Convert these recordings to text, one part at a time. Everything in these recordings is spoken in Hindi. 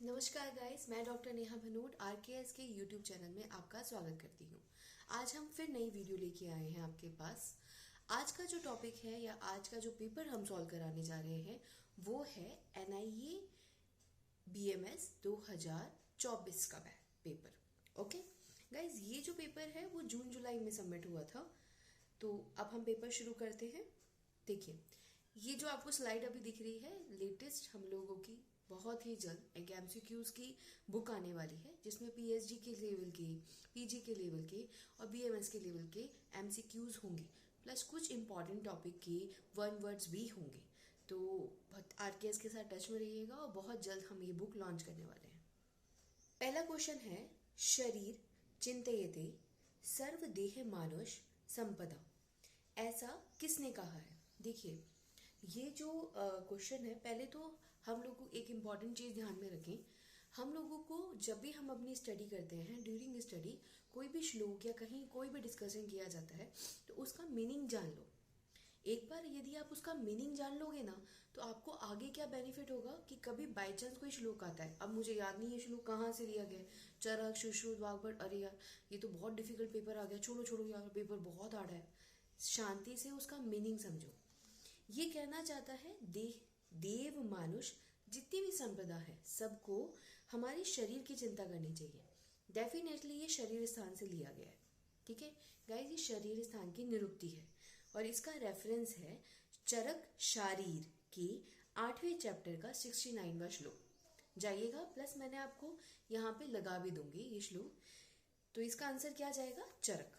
नमस्कार गाइस, मैं डॉक्टर नेहा भनोट आरकेएस के यूट्यूब चैनल में आपका स्वागत करती हूँ। आज हम फिर नई वीडियो लेके आए हैं आपके पास। आज का जो टॉपिक है या आज का जो पेपर हम सॉल्व कराने जा रहे हैं वो है एनआईए बीएमएस 2024 का पेपर। ओके गाइस, ये जो पेपर है वो जून जुलाई में सबमिट हुआ था। तो अब हम पेपर शुरू करते हैं। देखिए, ये जो आपको स्लाइड अभी दिख रही है, लेटेस्ट हम लोगों की बहुत ही जल्द एक एमसीक्यूज की बुक आने वाली है, जिसमें पीएचडी के लेवल के, पीजी के लेवल के और बीएमएस के लेवल के एमसीक्यूज होंगे, प्लस कुछ इंपॉर्टेंट टॉपिक के वन वर्ड्स भी होंगे। तो आरकेएस के साथ टच में रहिएगा और बहुत जल्द हम ये बुक लॉन्च करने वाले हैं। पहला क्वेश्चन है, शरीर चिंतयते सर्वदेह मानुष संपदा, ऐसा किसने कहा है? देखिए, ये जो क्वेश्चन है, पहले तो हम लोग को एक इम्पॉर्टेंट चीज़ ध्यान में रखें। हम लोगों को जब भी हम अपनी स्टडी करते हैं, ड्यूरिंग स्टडी कोई भी श्लोक या कहीं कोई भी डिस्कशन किया जाता है तो उसका मीनिंग जान लो। एक बार यदि आप उसका मीनिंग जान लोगे ना, तो आपको आगे क्या बेनिफिट होगा कि कभी बाई चांस कोई श्लोक आता है, अब मुझे याद नहीं है श्लोक कहाँ से लिया गया, चरक सुश्रुत वाग्भट, अरे यार ये तो बहुत डिफिकल्ट पेपर आ गया, छोड़ो छोड़ो यार पेपर बहुत हार्ड है। शांति से उसका मीनिंग समझो। ये कहना चाहता है देव मानुष जितनी भी संपदा है सबको हमारे शरीर की चिंता करनी चाहिए। डेफिनेटली ये शरीर स्थान से लिया गया है। ठीक है गाइस, ये शरीर स्थान की निरुक्ति है और इसका रेफरेंस है चरक शारीर के 8वें चैप्टर का 69वां श्लोक। जाइएगा, प्लस मैंने आपको यहाँ पे लगा भी दूंगी ये श्लोक। तो इसका आंसर क्या जाएगा? चरक।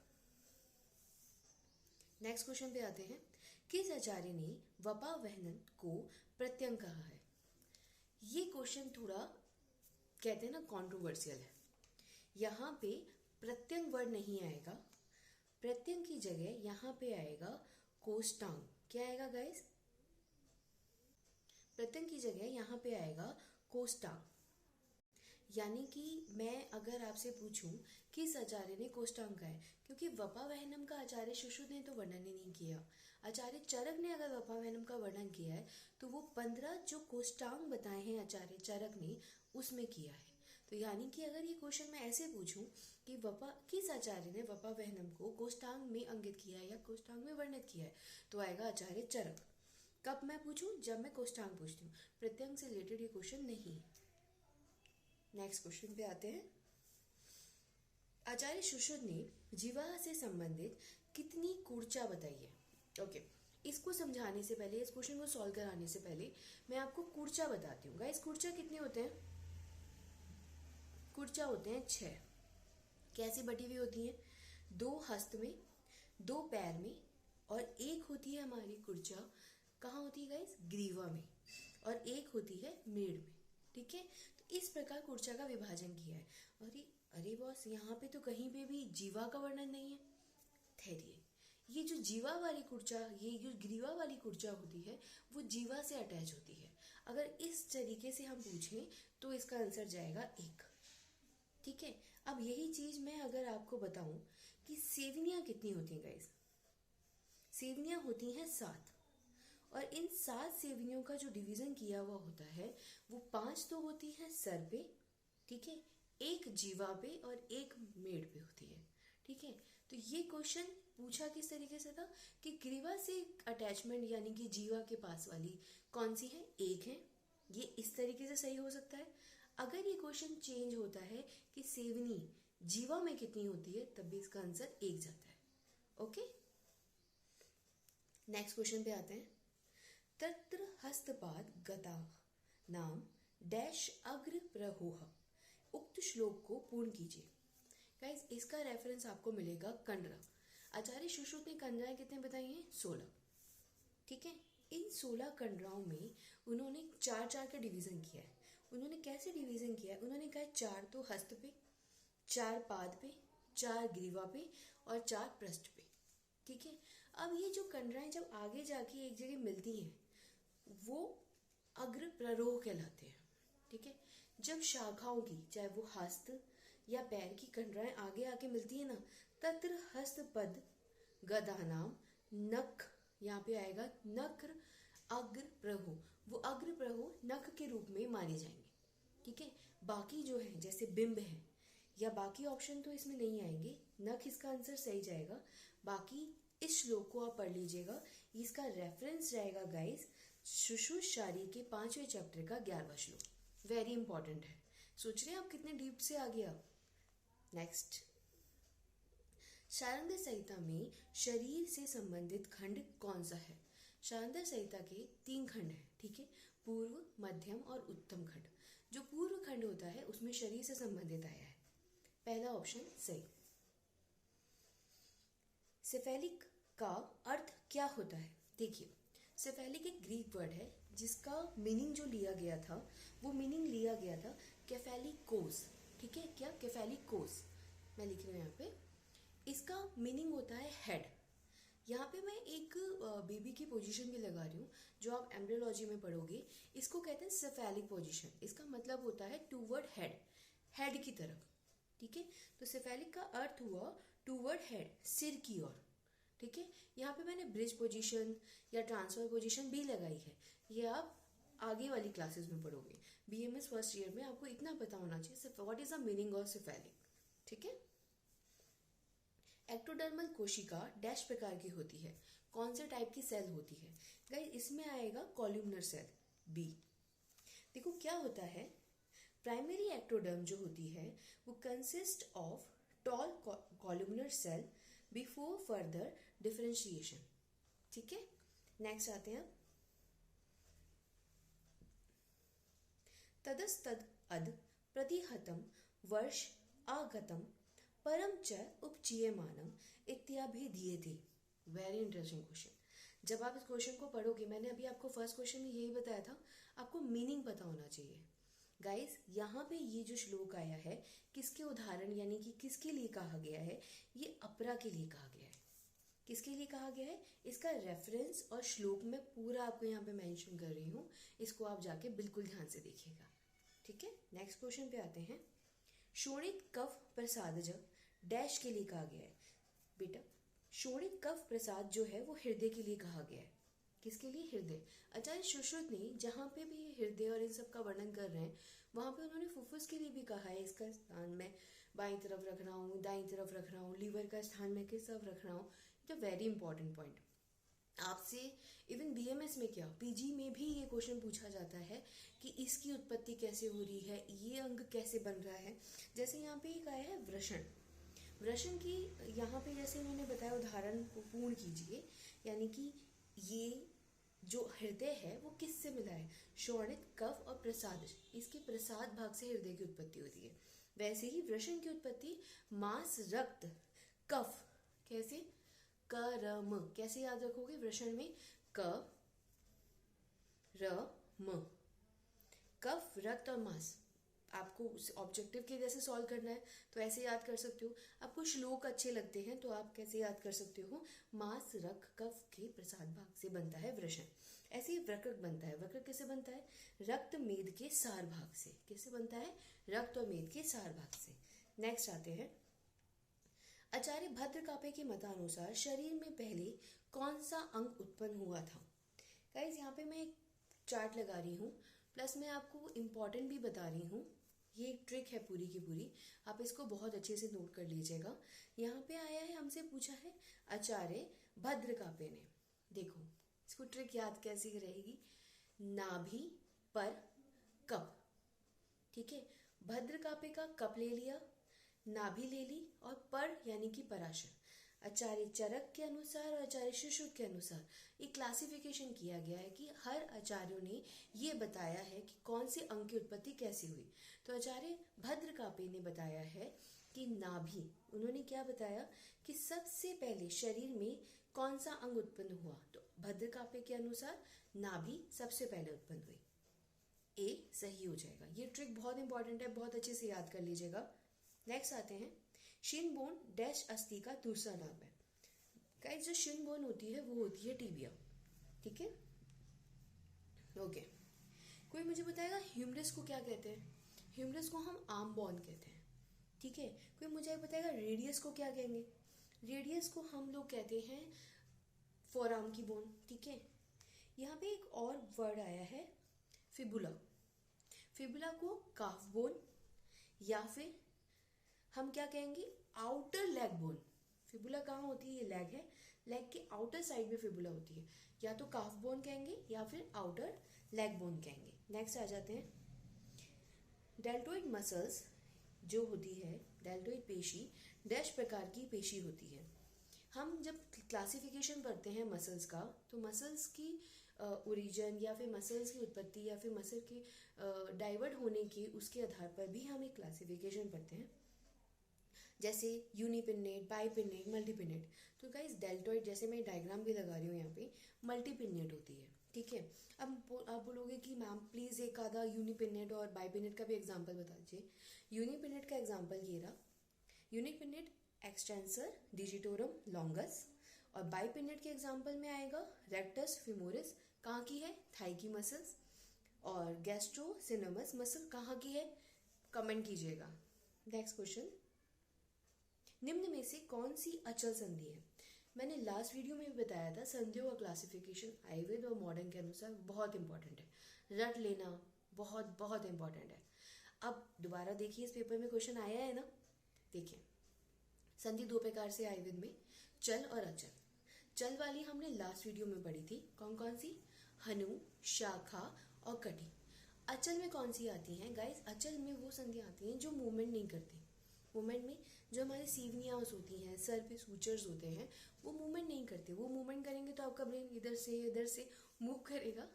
नेक्स्ट क्वेश्चन पे आते हैं, किस आचार्य ने वपावहनन को प्रत्यंग कहा है? ये क्वेश्चन थोड़ा कहते हैं ना कॉन्ट्रोवर्शियल है। यहाँ पे प्रत्यंग वर्ड नहीं आएगा, प्रत्यंग की जगह यहाँ पे आएगा कोष्टांग। क्या आएगा गाइस? प्रत्यंग की जगह यहाँ पे आएगा कोष्टांग। यानी कि मैं अगर आपसे पूछूं किस आचार्य ने कोष्टांग का है, क्योंकि वपावहनम का आचार्य सुश्रुत ने तो वर्णन ही नहीं किया, आचार्य चरक ने अगर वपावहनम का वर्णन किया है तो वो 15 जो कोष्टांग बताए हैं आचार्य चरक ने उसमें किया है। तो यानी कि अगर ये क्वेश्चन मैं ऐसे पूछूं कि किस आचार्य ने वपावहनम को कोष्टांग में अंकित किया है या कोष्टांग में वर्णित किया है, तो आएगा आचार्य चरक। कब मैं पूछूं? जब मैं कोष्टांग पूछती हूँ, प्रत्यंग से रिलेटेड ये क्वेश्चन नहीं है। नेक्स्ट क्वेश्चन पे आते हैं, आचार्य सुश्रुत ने जीवा से संबंधित कितनी कूर्चा बताई है? ओके, इसको समझाने से पहले, इस क्वेश्चन को सॉल्व कराने से पहले मैं आपको कूर्चा बताती हूँ। गाइस, कूर्चा कितने होते हैं? कूर्चा होते हैं 6। कैसी बटी हुई होती है? 2 हस्त में, 2 पैर में, और एक होती है हमारी कूर्चा कहाँ होती है गाइस? ग्रीवा में, और एक होती है मेड़ में। ठीक है, तो इस प्रकार कूर्चा का विभाजन किया है। अरे बॉस, यहाँ पे तो कहीं पे भी जीवा का वर्णन नहीं है। ठहरिए, ये जो जीवा वाली कूर्चा, ये जो ग्रीवा वाली कूर्चा होती है वो जीवा से अटैच होती है। अगर इस तरीके से हम पूछें तो इसका आंसर जाएगा 1। ठीक है, अब यही चीज मैं अगर आपको बताऊं कि सेवनियां कितनी होती हैं गाइस? सेवनियां होती हैं 7, और इन 7 सेवनियों का जो डिवीजन किया हुआ होता है वो 5 तो होती है सर पे, ठीक है, 1 जीवा पे और 1 मेड़ पे होती है। ठीक है, तो ये क्वेश्चन पूछा किस तरीके से था कि ग्रीवा से अटैचमेंट यानी कि जीवा के पास वाली कौन सी है? 1 है। ये इस तरीके से सही हो सकता है। अगर ये क्वेश्चन चेंज होता है कि सेवनी जीवा में कितनी होती है, तब भी इसका आंसर 1 जाता है। ओके, नेक्स्ट क्वेश्चन पे आते हैं, तत्र हस्तपाद गता नाम डैश अग्र प्रहोह, उक्त श्लोक को पूर्ण कीजिए। गाइस, इसका रेफरेंस आपको मिलेगा कंडरा। आचार्य सुश्रुत ने कंडराएं कितने बताई हैं? 16। ठीक है, इन 16 कंडराओं में उन्होंने 4-4 का डिवीजन किया है। उन्होंने कैसे डिवीजन किया है? उन्होंने कहा 4 तो हस्त पे, 4 पाद पे, 4 ग्रीवा पे और 4 पृष्ठ पे। ठीक है, अब ये जो कंडराएं जब आगे जाके एक जगह मिलती हैं वो अग्र प्ररोह कहलाते हैं। ठीक है, जब शाखाओं की, चाहे वो हस्त या पैर की कंडराएं आगे आके मिलती है ना, तत्र हस्त पद गदा नाम नख, यहाँ पे आएगा नक्र अग्र प्रहो, वो अग्र प्रहो नख के रूप में माने जाएंगे। ठीक है, बाकी जो है जैसे बिंब है या बाकी ऑप्शन तो इसमें नहीं आएंगे, नख इसका आंसर सही जाएगा। बाकी इस श्लोक को आप पढ़ लीजिएगा, इसका रेफरेंस रहेगा गाइस शुश्रूषारी के 5वें चैप्टर का 11वां श्लोक। वेरी इंपॉर्टेंट है। सोच रहे हैं आप कितने डीप से आ गया। नेक्स्ट, शारंगर संहिता में शरीर से संबंधित खंड कौन सा है? शारंगर संहिता के 3 खंड हैं, ठीक है, पूर्व, मध्यम और उत्तम खंड। जो पूर्व खंड होता है उसमें शरीर से संबंधित आया है। पहला ऑप्शन सही। सेफेलिक का अर्थ क्या होता है? देखिए, सेफेलिक एक ग्रीक वर्ड है जिसका मीनिंग जो लिया गया था वो मीनिंग लिया गया था केफेलिकोस, ठीक है, क्या? केफेलिकोस। मैं लिख रही हूँ यहाँ पे, इसका मीनिंग होता है हेड। यहाँ पे मैं एक बेबी की पोजीशन भी लगा रही हूँ जो आप एम्ब्रियोलॉजी में पढ़ोगे, इसको कहते हैं सेफेलिक पोजीशन। इसका मतलब होता है टूवर्ड हेड, हेड की तरफ, ठीक है। तो सेफेलिक का अर्थ हुआ टूवर्ड हेड, सिर की ओर, ठीक है। यहाँ पे मैंने ब्रिज पोजीशन या ट्रांसफर पोजीशन भी लगाई है, ये आप आगे वाली क्लासेस में पढ़ोगे। बीएमएस फर्स्ट ईयर में आपको इतना पता होना चाहिए what is the meaning of cephalic, ठीक है। एक्टोडर्मल कोशिका डैश प्रकार की होती है, कौन से टाइप की सेल होती है? गाइस इसमें आएगा कॉलम्नर सेल, बी। देखो क्या होता है, प्राइमरी एक्टोडर्म जो होती है वो consist of tall columnar cell before further differentiation, ठीक है। नेक्स्ट आते हैं, तदस्तद अद प्रतिहतम वर्ष आगतम परम च उपचीयमानम इत्याभिधीयते। Very interesting question. जब आप इस क्वेश्चन को पढ़ोगे, मैंने अभी आपको फर्स्ट क्वेश्चन में यही बताया था, आपको मीनिंग पता होना चाहिए। गाइस यहाँ पे ये जो श्लोक आया है किसके उदाहरण यानी कि किसके लिए कहा गया है? ये अपरा के लिए कहा गया है। किसके लिए कहा गया है? इसका रेफरेंस और श्लोक मैं पूरा आपको यहाँ पे मेंशन कर रही हूँ, इसको आप जाके बिल्कुल ध्यान से देखिएगा, ठीक है। नेक्स्ट क्वेश्चन पे आते हैं, शोणित कफ प्रसादज डैश के लिए कहा गया है? बेटा शोणित कफ प्रसाद जो है वो हृदय के लिए कहा गया है। किसके लिए? हृदय। आचार्य सुश्रुत ने जहाँ पे भी हृदय और इन सब का वर्णन कर रहे हैं वहाँ पे उन्होंने फुफ्फुस के लिए भी कहा है, इसका स्थान मैं बाईं तरफ रख रहा हूँ, दाईं तरफ रख रहा हूँ, लीवर का स्थान मैं किस तरफ रख रहा हूँ। तो वेरी इंपॉर्टेंट पॉइंट। आपसे इवन बीएमएस में क्या, पीजी में भी ये क्वेश्चन पूछा जाता है कि इसकी उत्पत्ति कैसे हो रही है, ये अंग कैसे बन रहा है। जैसे यहाँ पे एक आया है वृषण, वृषण की यहाँ पे जैसे मैंने बताया उदाहरण को पूर्ण कीजिए, यानी कि ये जो हृदय है वो किससे मिला है? शोणित कफ और प्रसाद, इसके प्रसाद भाग से हृदय की उत्पत्ति होती है। वैसे ही वृषण की उत्पत्ति मांस रक्त कफ, कैसे? करम, कैसे याद रखोगे? वृषण में क र म, कफ रक्त और मांस। आपको ऑब्जेक्टिव के जैसे सॉल्व करना है तो ऐसे याद कर सकते हो। आपको श्लोक अच्छे लगते हैं तो आप कैसे याद कर सकते हो? मांस रक्त कफ के प्रसाद भाग से बनता है वृषण। ऐसे ही वृकक बनता है। वृकक कैसे बनता है? रक्त मेद के सार भाग से। कैसे बनता है? रक्त और मेद के सार भाग से। नेक्स्ट आते हैं, आचार्य भद्रकापे के मतानुसार शरीर में पहले कौन सा अंग उत्पन्न हुआ था? गाइस यहाँ पे मैं एक चार्ट लगा रही हूँ, प्लस मैं आपको इम्पोर्टेंट भी बता रही हूँ। ये एक ट्रिक है पूरी की पूरी, आप इसको बहुत अच्छे से नोट कर लीजिएगा। यहाँ पे आया है, हमसे पूछा है आचार्य भद्रकापे ने। देखो इसको ट्रिक याद कैसी रहेगी? नाभि पर कप, ठीक है। भद्रकापे का कप ले लिया, नाभि ले ली, और पर यानी कि पराशर। आचार्य चरक के अनुसार और आचार्य सुश्रुत के अनुसार एक क्लासिफिकेशन किया गया है कि हर आचार्यों ने ये बताया है कि कौन से अंग की उत्पत्ति कैसे हुई। तो आचार्य भद्रकापे ने बताया है कि नाभि, उन्होंने क्या बताया कि सबसे पहले शरीर में कौन सा अंग उत्पन्न हुआ? तो भद्रकापे के अनुसार नाभि सबसे पहले उत्पन्न हुई। ए सही हो जाएगा। ये ट्रिक बहुत इंपॉर्टेंट है, बहुत अच्छे से याद कर लीजिएगा। नेक्स्ट आते हैं, शिन बोन डैश अस्थि का दूसरा नाम है। गाइस जो शिन बोन होती है वो होती है टीबिया, ठीक है, ओके। कोई मुझे बताएगा ह्यूमरस को क्या कहते हैं? ह्यूमरस को हम आर्म बोन कहते हैं, ठीक है। कोई मुझे बताएगा रेडियस को क्या कहेंगे? रेडियस को हम लोग कहते हैं फोरआर्म की बोन, ठीक है। यहाँ पे एक और वर्ड आया है फिबुला। फिबुला को काफ बोन या फिर हम क्या कहेंगे, आउटर लेग बोन। फिबुला कहाँ होती है, ये लेग है, लेग के आउटर साइड में फिबुला होती है, या तो काफ बोन कहेंगे या फिर आउटर लेग बोन कहेंगे। नेक्स्ट आ जाते हैं, डेल्टोइड मसल्स जो होती है, डेल्टोइड पेशी डैश प्रकार की पेशी होती है। हम जब क्लासिफिकेशन करते हैं मसल्स का, तो मसल्स की ओरिजिन या फिर मसल्स की उत्पत्ति या फिर मसल के डाइवर्ट होने के उसके आधार पर भी हम एक क्लासिफिकेशन करते हैं, जैसे यूनिपिन्नेट, बाइपिन्नेट, मल्टीपिन्नेट। तो गाइस डेल्टोइड, जैसे मैं डायग्राम भी लगा रही हूँ यहाँ पे, मल्टीपिन्नेट होती है, ठीक है। अब आप बोलोगे कि मैम प्लीज़ एक आधा यूनिपिन्नेट और बाइपिन्नेट का भी एग्जांपल बता दीजिए। यूनिपिन्नेट का एग्जांपल ये रहा, यूनिपिन्नेट एक्सटेंसर डिजिटोरम लॉन्गस, और बाइपिन्नेट के एग्जांपल में आएगा रेक्टस फिमोरिस, कहाँ की है, थाई की मसल्स, और गैस्ट्रोसिनेमस मसल कहाँ की है, कमेंट कीजिएगा। नेक्स्ट क्वेश्चन, निम्न में से कौन सी अचल संधि है। मैंने लास्ट वीडियो में भी बताया था, संधियों का क्लासिफिकेशन आयुर्वेद और मॉडर्न के अनुसार बहुत इंपॉर्टेंट है, रट लेना बहुत बहुत इंपॉर्टेंट है। अब दोबारा देखिए, इस पेपर में क्वेश्चन आया है ना, देखिए संधि दो प्रकार से आयुर्वेद में, चल और अचल। चल वाली हमने लास्ट वीडियो में पढ़ी थी, कौन कौन सी, हनु, शाखा और कटी। अचल में कौन सी आती हैं गाइस, अचल में वो संधियां आती हैं जो मूवमेंट नहीं करती। मूवमेंट में जो हमारी सीवनियाज होती हैं, सर पे सूचर्स होते हैं, वो मूवमेंट नहीं करते। वो मूवमेंट करेंगे तो आपका ब्रेन इधर से मूव करेगा,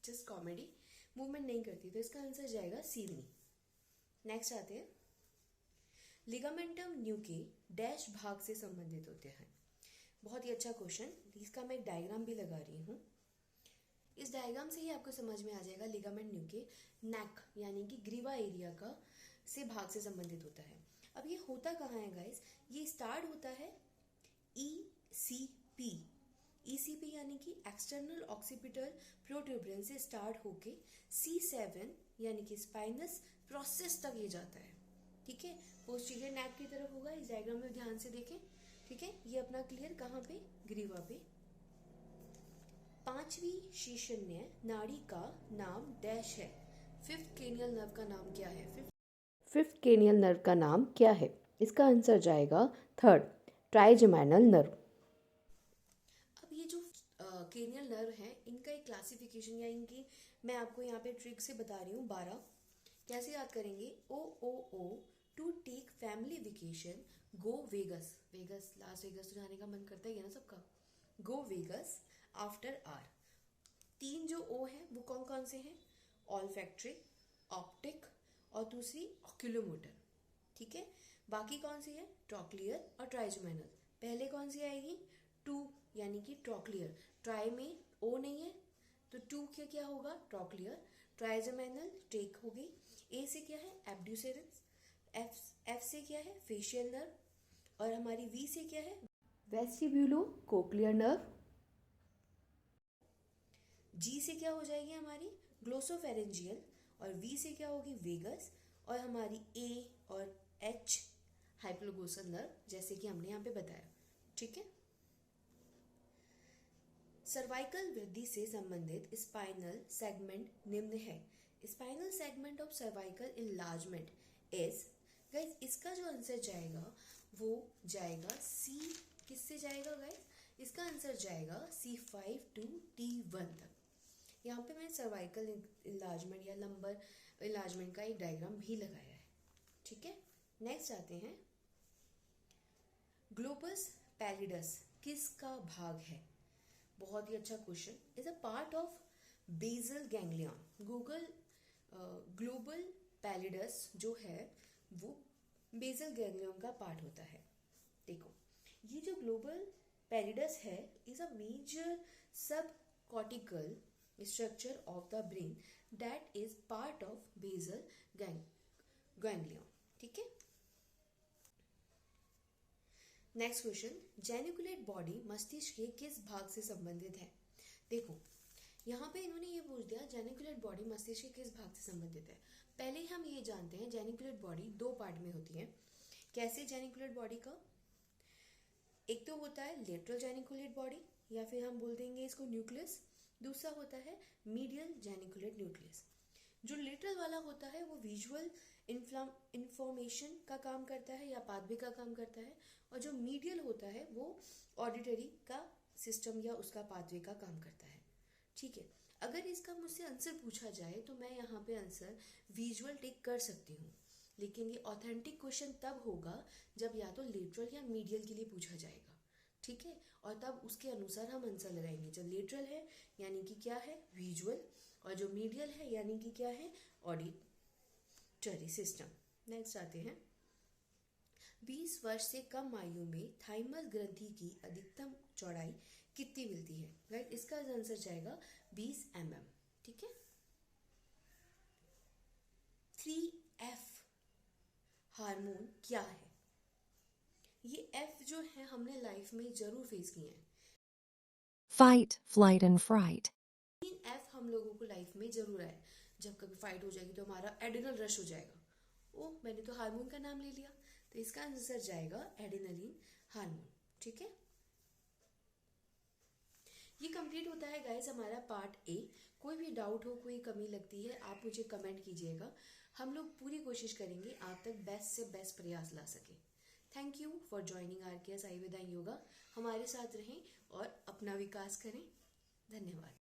जस्ट कॉमेडी, मूवमेंट नहीं करती, तो इसका आंसर जाएगा सीवनी। नेक्स्ट आते हैं, लिगामेंटम न्यूके डैश भाग से संबंधित होते हैं। बहुत ही अच्छा क्वेश्चन, इसका मैं एक डायग्राम भी लगा रही हूँ। इस डायग्राम से ही आपको समझ में आ जाएगा, लिगामेंट न्यूके नेक यानी कि ग्रीवा एरिया का से भाग से संबंधित होता है। अब ये होता कहाँ है गाइस, ये स्टार्ट होता है ECP, ECP यानी कि एक्सटर्नल ऑक्सीपिटल प्रोट्यूबरेंस से स्टार्ट होके C7 यानी कि स्पाइनस प्रोसेस तक ये जाता है, ठीक है। पोस्टीरियर नेक की तरफ होगा, इस डायग्राम में ध्यान से देखें, ठीक है। ये अपना क्लियर कहाँ पे, ग्रीवा पे। पांचवी शीर्षन्य नाड़ी का नाम डैश है, फिफ्थ क्रेनियल नर्व का नाम क्या है, फिफ्थ क्रेनियल नर्व का नाम क्या है, इसका आंसर जाएगा थर्ड, ट्राइजेमिनल नर्व। अब ये जो क्रेनियल नर्व है, इनका एक क्लासिफिकेशन या इनकी मैं आपको यहाँ पे ट्रिक से बता रही हूँ 12। कैसे याद करेंगे, O to take family vacation, go Vegas, Vegas Las Vegas तो जाने का मन करता ही है ना सबका, गो वेगस आफ्टर आर। तीन जो ओ है वो कौन कौन से हैं, ऑल्फैक्टरी, ऑप्टिक और दूसरी ऑक्यूलोमोटर, ठीक है। बाकी कौन सी है, ट्रॉक्लियर और ट्राइजेमिनल। पहले कौन सी आएगी, टू यानी कि ट्रॉक्लियर, ट्राई में ओ नहीं है तो टू के क्या होगा, ट्रॉक्लियर। ट्राइजेमिनल टेक हो गई, ए से क्या है, एब्ड्यूसेरेंस, एफ से क्या है, फेशियल नर्व, और हमारी वी से क्या है, वेस्टिब्यूलो कोक्लियर नर्व। जी से क्या हो जाएगी हमारी, ग्लोसोफेरेंजियल, और वी से क्या होगी, वेगस, और हमारी ए और एच हाइपोग्लोसल नर्व, जैसे कि हमने यहाँ पे बताया, ठीक है। सर्वाइकल वृद्धि से संबंधित स्पाइनल सेगमेंट निम्न है। Spinal segment of cervical enlargement is, guys इसका जो आंसर जाएगा वो जाएगा सी, किससे जाएगा गाइस, इसका आंसर जाएगा C5 to T1 तक। यहाँ पे मैं सर्वाइकल इनलार्जमेंट या लंबर इनलार्जमेंट का एक डायग्राम भी लगाया है, ठीक है। नेक्स्ट आते हैं, ग्लोबस पैलिडस किसका भाग है, बहुत ही अच्छा question, is a part of basal ganglion. Global pallidus जो है वो बेसल गैंग्लियन का पार्ट होता है। देखो ये जो ग्लोबल पैलिडस है is a major subcortical structure of the brain that is part of basal ganglion, ठीक है। नेक्स्ट क्वेश्चन, जेनिकुलेट बॉडी मस्तिष्क के किस भाग से संबंधित है। देखो यहाँ पे इन्होंने ये पूछ दिया, जेनिकुलेट बॉडी मस्तिष्क के किस भाग से संबंधित है। पहले हम ये जानते हैं जेनिकुलेट बॉडी दो पार्ट में होती है। कैसे जेनिकुलेट बॉडी का, एक तो होता है लेटरल जेनिकुलेट बॉडी या फिर हम बोल देंगे इसको न्यूक्लियस, दूसरा होता है मीडियल जेनिकुलेट न्यूक्लियस। जो लेटरल वाला होता है वो विजुअल इंफॉर्मेशन का काम करता है या पाथवे का काम करता है, और जो मीडियल होता है वो ऑडिटरी का सिस्टम या उसका पाथवे का काम करता है। ठीक है, अगर इसका मुझसे आंसर पूछा जाए तो मैं यहाँ पे आंसर विजुअल टिक कर सकती हूँ, लेकिन ये ऑथेंटिक क्वेश्चन तब होगा जब या तो लेटरल या मीडियल के लिए पूछा जाएगा। ठीक है, और तब उसके अनुसार हम आंसर लगाएंगे। जब लेटरल है यानी कि क्या है, विजुअल, और जो मीडियल है यानी कि क्या है, ऑडिटरी सिस्टम। नेक्स्ट आते हैं, 20 वर्ष से कम आयु में थाइमस ग्रंथि की अधिकतम चौड़ाई कितनी मिलती है? राइट, इसका आंसर जाएगा 20 mm। ठीक है, 3F हार्मोन क्या है? ये F जो है हमने लाइफ में जरूर फेस किए हैं। Fight, flight and fright. 3F हम लोगों को लाइफ में जरूर आए। जब कभी फाइट हो जाएगी तो हमारा एड्रिनल रश हो जाएगा। ओह, मैंने तो हार्मोन का नाम ले लिया, तो इसका आंसर जाएगा एड्रेनलिन हार्मोन। ठीक है, ये कंप्लीट होता है गाइस हमारा पार्ट ए। कोई भी डाउट हो, कोई कमी लगती है, आप मुझे कमेंट कीजिएगा। हम लोग पूरी कोशिश करेंगे आप तक बेस्ट से बेस्ट प्रयास ला सके। Thank you for joining RKS Ayurveda yoga. हमारे साथ रहें और अपना विकास करें। धन्यवाद।